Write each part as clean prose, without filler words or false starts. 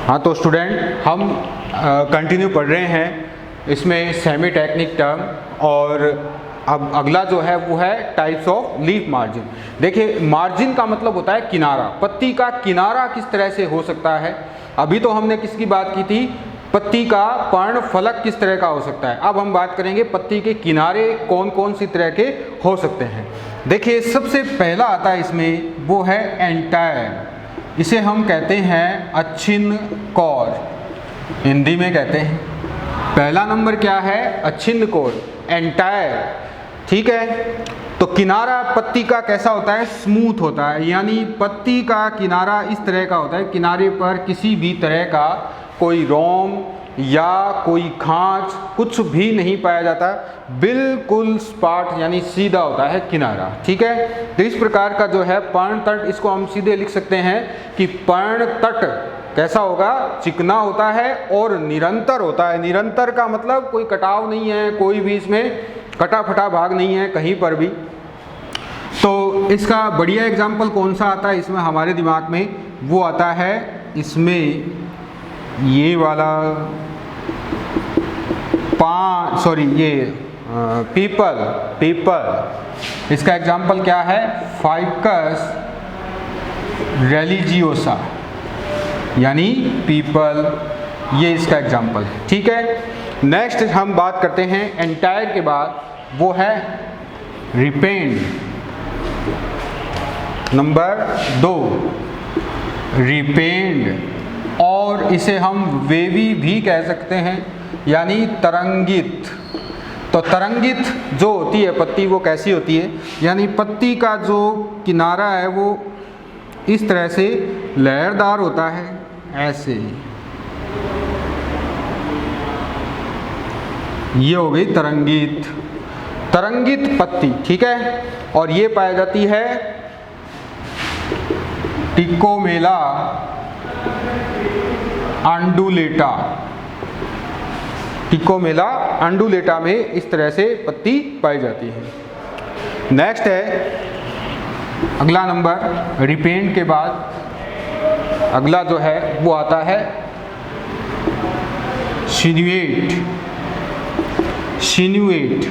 हाँ, तो स्टूडेंट हम कंटिन्यू पढ़ रहे हैं इसमें सेमी टेक्निक टर्म, और अब अगला जो है वो है टाइप्स ऑफ लीफ मार्जिन। देखिए, मार्जिन का मतलब होता है किनारा। पत्ती का किनारा किस तरह से हो सकता है। अभी तो हमने किसकी बात की थी, पत्ती का पर्ण फलक किस तरह का हो सकता है। अब हम बात करेंगे पत्ती के किनारे कौन कौन सी तरह के हो सकते हैं। देखिए, सबसे पहला आता है इसमें, वो है एंटायर। इसे हम कहते हैं अच्छिन्न कोर, हिंदी में कहते हैं। पहला नंबर क्या है, अच्छिन्न कोर, एंटायर। ठीक है, तो किनारा पत्ती का कैसा होता है, स्मूथ होता है, यानी पत्ती का किनारा इस तरह का होता है, किनारे पर किसी भी तरह का कोई रोम या कोई खांच कुछ भी नहीं पाया जाता, बिल्कुल सपाट यानी सीधा होता है किनारा। ठीक है, तो इस प्रकार का जो है पर्ण तट, इसको हम सीधे लिख सकते हैं कि पर्ण तट कैसा होगा, चिकना होता है और निरंतर होता है। निरंतर का मतलब कोई कटाव नहीं है, कोई भी इसमें कटा फटा भाग नहीं है कहीं पर भी। तो इसका बढ़िया एग्जाम्पल कौन सा आता है इसमें हमारे दिमाग में, वो आता है इसमें ये वाला पीपल। इसका एग्जाम्पल क्या है, फाइकस रिलीजियोसा, यानी पीपल, ये इसका एग्जाम्पल है। ठीक है, नेक्स्ट हम बात करते हैं एंटायर के बाद, वो है रिपेंड। नंबर 2 रिपेंड, और इसे हम वेवी भी कह सकते हैं, यानी तरंगित। तो तरंगित जो होती है पत्ती, वो कैसी होती है, यानी पत्ती का जो किनारा है वो इस तरह से लहरदार होता है, ऐसे। ये हो गई तरंगित, तरंगित पत्ती। ठीक है, और ये पाई जाती है टिकोमेला अंडुलेटा। टिकोमेला अंडुलेटा में इस तरह से पत्ती पाई जाती है। नेक्स्ट है अगला नंबर, रिपेंड के बाद अगला जो है वो आता है सिन्युएट। सिन्युएट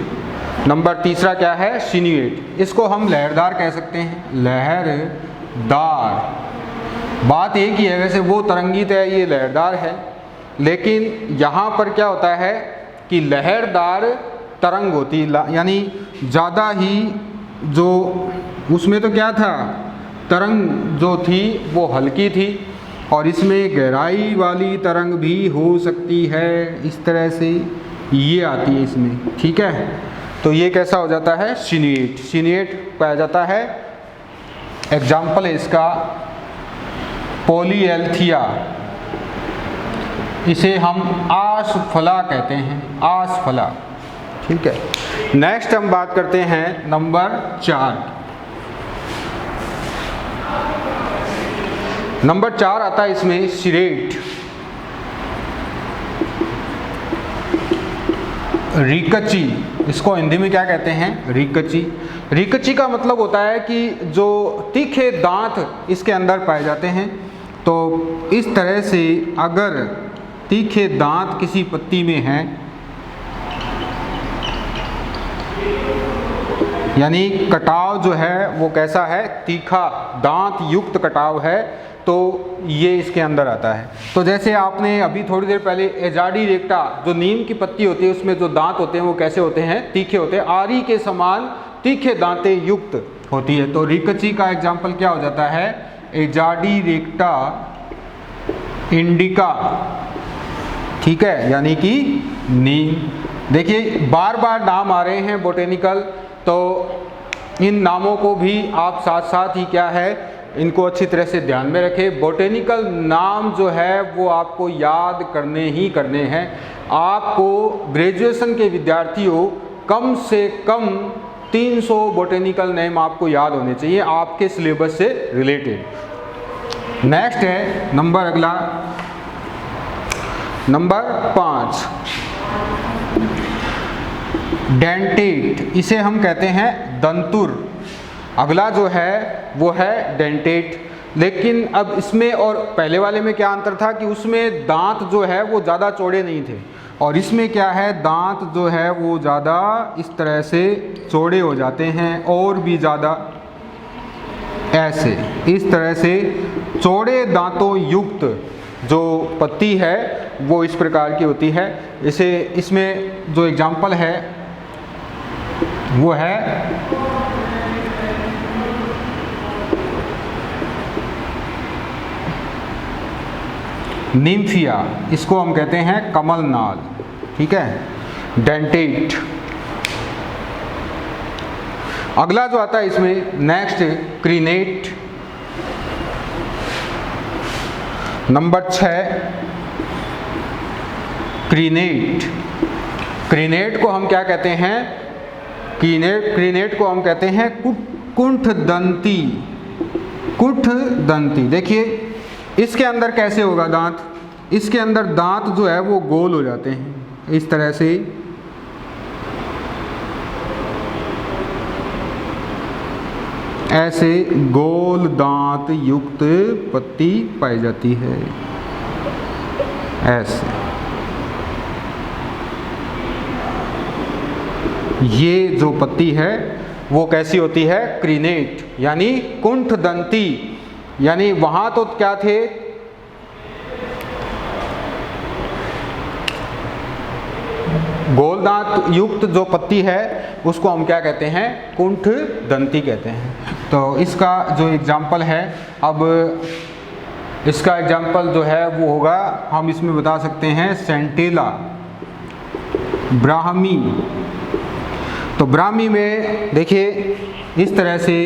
नंबर तीसरा क्या है, सिन्युएट। इसको हम लहरदार कह सकते हैं, लहरदार। बात एक ही है, वैसे वो तरंगित है, ये लहरदार है, लेकिन यहाँ पर क्या होता है कि लहरदार तरंग होती, यानी ज़्यादा ही जो उसमें तो क्या था, तरंग जो थी वो हल्की थी, और इसमें गहराई वाली तरंग भी हो सकती है, इस तरह से ये आती है इसमें। ठीक है, तो ये कैसा हो जाता है, सिन्युएट। सिन्युएट पाया जाता है। एग्जाम्पल है इसका पॉलीएल्थिया, इसे हम आसफला कहते हैं, आसफला। ठीक है, नेक्स्ट हम बात करते हैं नंबर 4। नंबर 4 आता है इसमें सिरेट, रिकची। इसको हिंदी में क्या कहते हैं, रिकची। रिकची का मतलब होता है कि जो तीखे दांत इसके अंदर पाए जाते हैं। तो इस तरह से अगर तीखे दांत किसी पत्ती में हैं, यानी कटाव जो है वो कैसा है, तीखा दांत युक्त कटाव है, तो ये इसके अंदर आता है। तो जैसे आपने अभी थोड़ी देर पहले एजाडी रेक्टा, जो नीम की पत्ती होती है, उसमें जो दांत होते हैं वो कैसे होते हैं, तीखे होते हैं, आरी के समान तीखे दांतें युक्त होती है। तो रिकची का एग्जाम्पल क्या हो जाता है, एजाडी रेक्टा इंडिका। ठीक है, यानी कि नीम। देखिए, बार बार नाम आ रहे हैं बोटेनिकल, तो इन नामों को भी आप साथ साथ ही क्या है, इनको अच्छी तरह से ध्यान में रखें। बोटेनिकल नाम जो है वो आपको याद करने ही करने हैं। आपको ग्रेजुएशन के विद्यार्थियों कम से कम 300 बोटेनिकल नेम आपको याद होने चाहिए, आपके सिलेबस से रिलेटेड। नेक्स्ट है नंबर अगला, नंबर 5 डेंटेट। इसे हम कहते हैं दंतुर। अगला जो है वो है डेंटेट। लेकिन अब इसमें और पहले वाले में क्या अंतर था कि उसमें दांत जो है वो ज़्यादा चौड़े नहीं थे, और इसमें क्या है, दांत जो है वो ज़्यादा इस तरह से चौड़े हो जाते हैं, और भी ज़्यादा ऐसे इस तरह से चौड़े दांतों युक्त जो पत्ती है वो इस प्रकार की होती है। इसे इसमें जो एग्जाम्पल है वो है निम्फिया, इसको हम कहते हैं कमलनाल, ठीक है, डेंटेट। अगला जो आता है इसमें नेक्स्ट क्रीनेट, नंबर 6 क्रीनेट। क्रीनेट को हम क्या कहते हैं, क्रीनेट को हम कहते हैं कुंठदंती। कुंठदंती, देखिए इसके अंदर कैसे होगा दांत, इसके अंदर दांत जो है वो गोल हो जाते हैं इस तरह से, ऐसे गोल दांत युक्त पत्ती पाई जाती है ऐसे। ये जो पत्ती है वो कैसी होती है, क्रीनेट, यानी कुंठदंती। यानी वहां तो क्या थे, गोल दांत युक्त जो पत्ती है उसको हम क्या कहते हैं, कुंठदंती कहते हैं। तो इसका जो एग्जाम्पल है, अब इसका एग्जाम्पल जो है वो होगा, हम इसमें बता सकते हैं सेंटेला, ब्राह्मी। तो ब्राह्मी में देखिए इस तरह से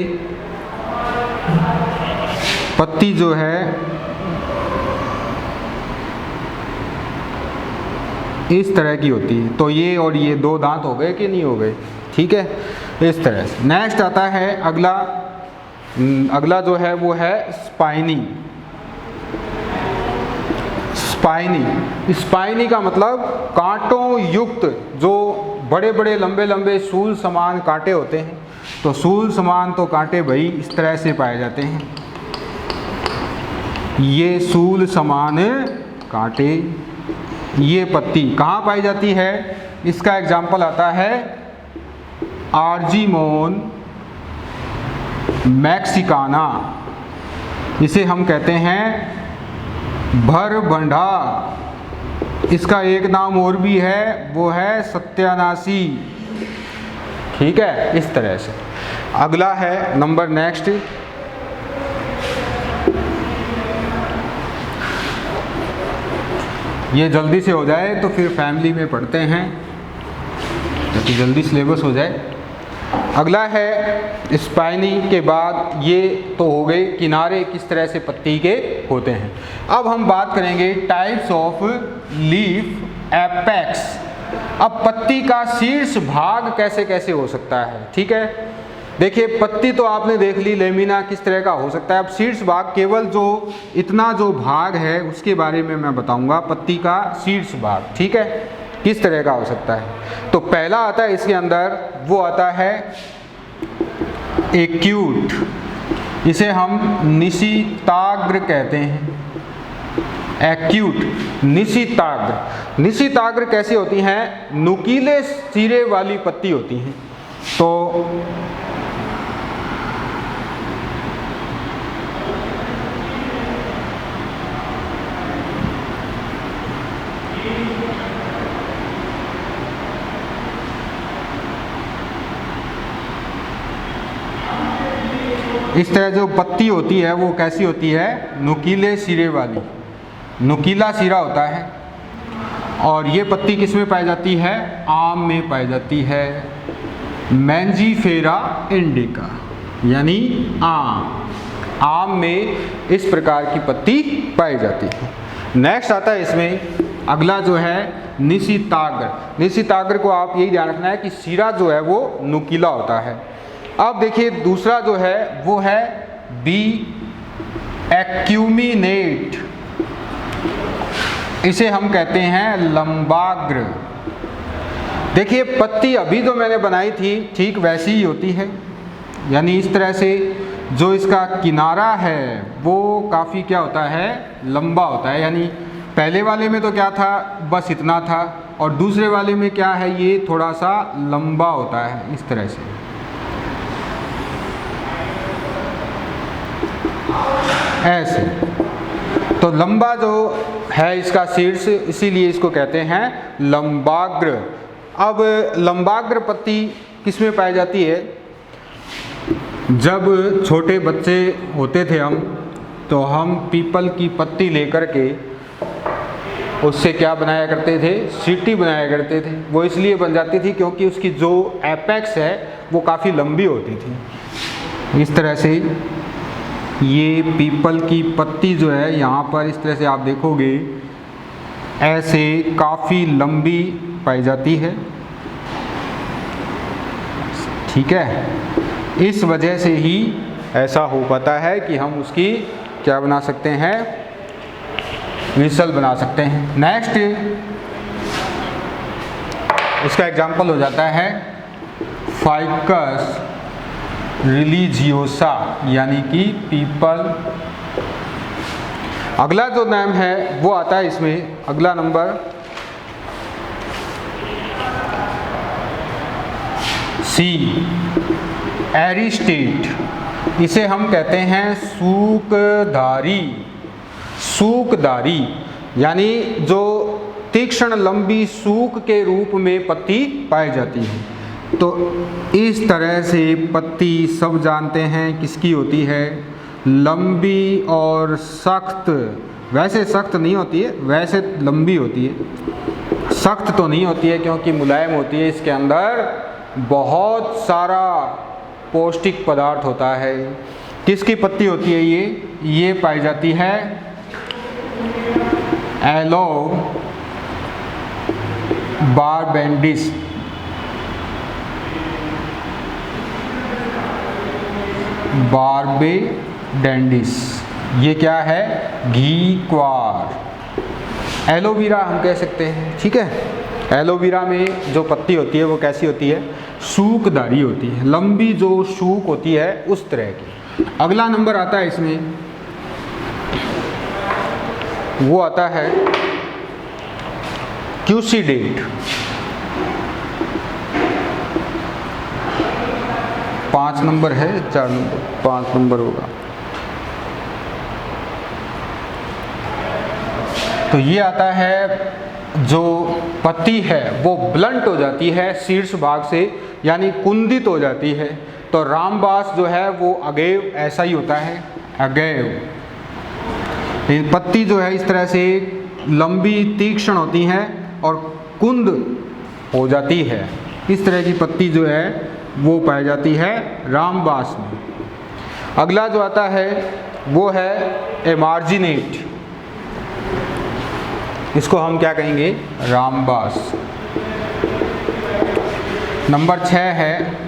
पत्ती जो है इस तरह की होती है। तो ये और ये दो दांत हो गए कि नहीं हो गए, ठीक है, इस तरह से। नेक्स्ट आता है अगला जो है वो है स्पाइनी। स्पाइनी का मतलब कांटों युक्त, जो बड़े बड़े लंबे लंबे सूल समान कांटे होते हैं। तो सूल समान तो कांटे भाई इस तरह से पाए जाते हैं, ये सूल समान कांटे। ये पत्ती कहाँ पाई जाती है, इसका एग्जाम्पल आता है आर्जीमोन मैक्सिकाना, इसे हम कहते हैं भरभंडा। इसका एक नाम और भी है, वो है सत्यानाशी, ठीक है, इस तरह से। अगला है नंबर नेक्स्ट ये जल्दी से हो जाए तो फिर फैमिली में पढ़ते हैं ताकि जल्दी सिलेबस हो जाए। अगला है स्पाइनी के बाद ये तो हो गए किनारे किस तरह से पत्ती के होते हैं। अब हम बात करेंगे टाइप्स ऑफ लीफ एपेक्स। अब पत्ती का शीर्ष भाग कैसे कैसे हो सकता है, ठीक है। देखिए पत्ती तो आपने देख ली, लेमिना किस तरह का हो सकता है। अब शीर्ष भाग, केवल जो इतना जो भाग है उसके बारे में मैं बताऊंगा, पत्ती का शीर्ष भाग, ठीक है, किस तरह का हो सकता है। तो पहला आता है इसके अंदर, वो आता है एक्यूट, इसे हम निशिताग्र कहते हैं। एक्यूट निशिताग्र। निशिताग्र कैसी होती हैं, नुकीले सिरे वाली पत्ती होती हैं। तो इस तरह जो पत्ती होती है वो कैसी होती है, नुकीले सिरे वाली, नुकीला सिरा होता है। और ये पत्ती किस में पाई जाती है, आम में पाई जाती है, मैंजीफेरा इंडिका, यानी आम में इस प्रकार की पत्ती पाई जाती है। नेक्स्ट आता है इसमें अगला जो है निशिताग्र। निशिताग्र को आप यही ध्यान रखना है कि सिरा जो है वो नुकीला होता है। अब देखिए दूसरा जो है वो है बी एक्यूमिनेट, इसे हम कहते हैं लंबाग्र। देखिए पत्ती अभी जो मैंने बनाई थी ठीक वैसी ही होती है, यानी इस तरह से जो इसका किनारा है वो काफ़ी क्या होता है, लंबा होता है। यानी पहले वाले में तो क्या था, बस इतना था, और दूसरे वाले में क्या है, ये थोड़ा सा लंबा होता है इस तरह से। ऐसे तो लंबा जो है इसका शीर्ष, इसीलिए इसको कहते हैं लंबाग्र। अब लंबाग्र पत्ती किस में पाई जाती है? जब छोटे बच्चे होते थे हम, तो हम पीपल की पत्ती लेकर के उससे क्या बनाया करते थे, सीटी बनाया करते थे। वो इसलिए बन जाती थी क्योंकि उसकी जो एपेक्स है वो काफ़ी लंबी होती थी। इस तरह से ये पीपल की पत्ती जो है यहाँ पर इस तरह से आप देखोगे ऐसे काफ़ी लंबी पाई जाती है, ठीक है। इस वजह से ही ऐसा हो पाता है कि हम उसकी क्या बना सकते हैं, व्हीसल बना सकते हैं। नेक्स्ट इसका एग्जाम्पल हो जाता है फाइकस रिलीजियोसा, यानी कि पीपल। अगला जो नाम है वो आता है इसमें, अगला नंबर सी, एरिस्टेट। इसे हम कहते हैं सूकधारी। सूकधारी यानी जो तीक्ष्ण लंबी सूक के रूप में पत्ती पाई जाती है। तो इस तरह से पत्ती सब जानते हैं किसकी होती है, लंबी और सख्त। वैसे सख्त नहीं होती है, वैसे लंबी होती है। सख्त तो नहीं होती है क्योंकि मुलायम होती है, इसके अंदर बहुत सारा पौष्टिक पदार्थ होता है। किसकी पत्ती होती है ये पाई जाती है एलो बारबेंडिस। बारबेडेंडिस ये क्या है, घीक्वार। एलोवेरा हम कह सकते हैं, ठीक है। एलोवेरा में जो पत्ती होती है वो कैसी होती है, सूकधारी होती है, लंबी जो सूक होती है उस तरह की। अगला नंबर आता है इसमें, वो आता है क्यूसीडेट। 5 नंबर है, 4 नंबर, 5 नंबर होगा। तो ये आता है जो पत्ती है वो ब्लंट हो जाती है शीर्ष भाग से, यानी कुंदित हो जाती है। तो रामबास जो है वो अगेव ऐसा ही होता है, अगेव। पत्ती जो है इस तरह से लंबी तीक्ष्ण होती हैं और कुंद हो जाती है। इस तरह की पत्ती जो है वो पाई जाती है रामबास में। अगला जो आता है वो है एमार्जिनेट। इसको हम क्या कहेंगे, रामबास। नंबर 6 है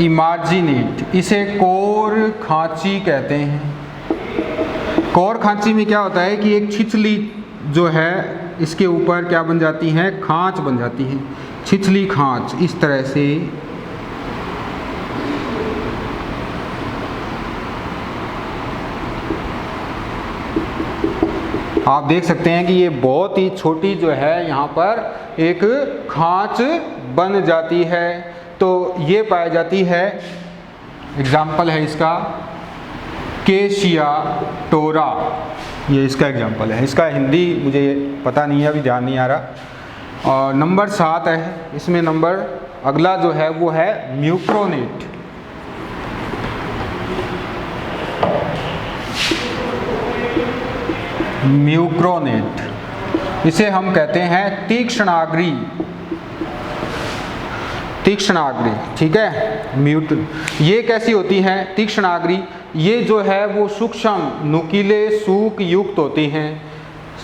इमार्जिनेट। इसे कोर खांची कहते हैं। कोर खांची में क्या होता है कि एक छिछली जो है इसके ऊपर क्या बन जाती है, खांच बन जाती है, छिछली खांच। इस तरह से आप देख सकते हैं कि ये बहुत ही छोटी जो है यहाँ पर एक खांच बन जाती है। तो ये पाई जाती है, एग्जाम्पल है इसका केशिया टोरा, ये इसका एग्जाम्पल है। इसका हिंदी मुझे पता नहीं है, अभी ध्यान नहीं आ रहा। और नंबर 7 है इसमें, नंबर अगला जो है वो है म्यूक्रोनेट। म्यूक्रोनेट इसे हम कहते हैं तीक्ष्णाग्री। तीक्ष्णाग्री, ठीक है। ये कैसी होती हैं तीक्ष्णाग्री, ये जो है वो सूक्ष्म नुकीले सूक युक्त होती हैं।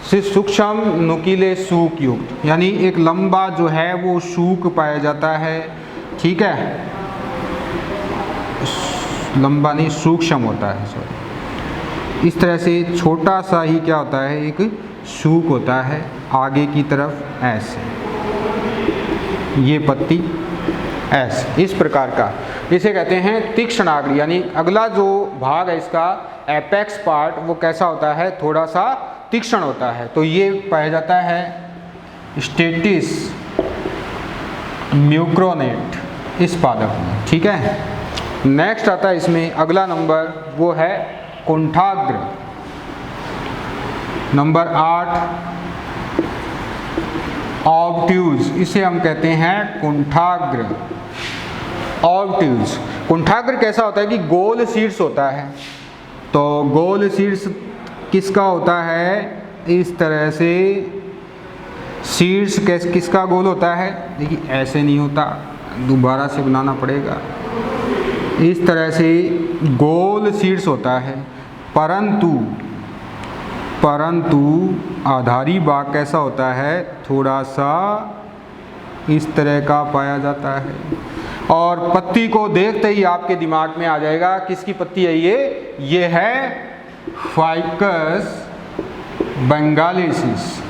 सूक्ष्म नुकीले सूक युक्त यानी एक लंबा जो है वो सूक पाया जाता है, ठीक है। लंबा नहीं, सूक्ष्म होता है, सॉरी। इस तरह से छोटा सा ही क्या होता है, एक सूक होता है आगे की तरफ ऐसे। ये पत्ती ऐसे इस प्रकार का। इसे कहते हैं तीक्ष्णाग्र, यानी अगला जो भाग है इसका एपेक्स पार्ट वो कैसा होता है, थोड़ा सा तीक्ष्ण होता है। तो ये पाया जाता है स्टेटिस म्यूक्रोनेट इस पादप में, ठीक है। नेक्स्ट आता है इसमें अगला नंबर, वो है कुंठाग्र। नंबर 8 ऑब्ट्यूज, इसे हम कहते हैं कुंठाग्र, ऑब्ट्यूज। कुंठाग्र कैसा होता है कि गोल शीर्ष होता है। तो गोल शीर्ष किसका होता है, इस तरह से शीर्ष किसका गोल होता है, देखिए ऐसे नहीं होता, दोबारा से बनाना पड़ेगा। इस तरह से गोल शीर्ष होता है, परंतु आधारी भाग कैसा होता है, थोड़ा सा इस तरह का पाया जाता है। और पत्ती को देखते ही आपके दिमाग में आ जाएगा किसकी पत्ती है ये है फाइकस बंगालेसिस,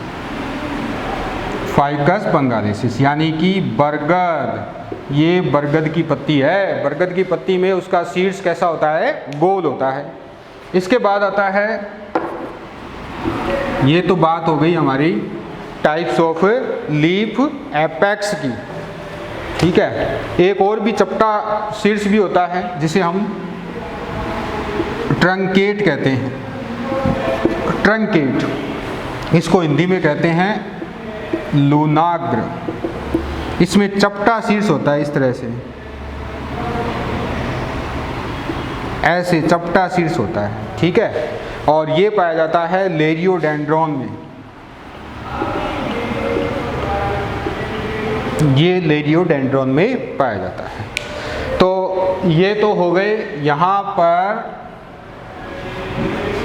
फाइकस बंगालेसिस यानी कि बरगद। ये बरगद की पत्ती है। बरगद की पत्ती में उसका शीर्ष कैसा होता है, गोल होता है। इसके बाद आता है, ये तो बात हो गई हमारी टाइप्स ऑफ लीफ एपेक्स की, ठीक है। एक और भी चपटा शीर्ष भी होता है जिसे हम ट्रंकेट कहते हैं, ट्रंकेट। इसको हिंदी में कहते हैं लूनाग्र। इसमें चपटा शीर्ष होता है इस तरह से, ऐसे चपटा शीर्ष होता है, ठीक है। और ये पाया जाता है लेरियोडेंड्रॉन में, ये लेरियोडेंड्रॉन में पाया जाता है। तो ये तो हो गए यहाँ पर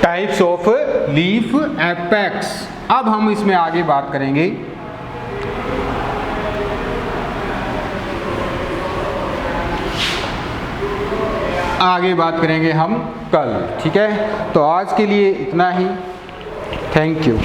टाइप्स ऑफ लीफ एपेक्स। अब हम इसमें आगे बात करेंगे हम कल, ठीक है। तो आज के लिए इतना ही, थैंक यू।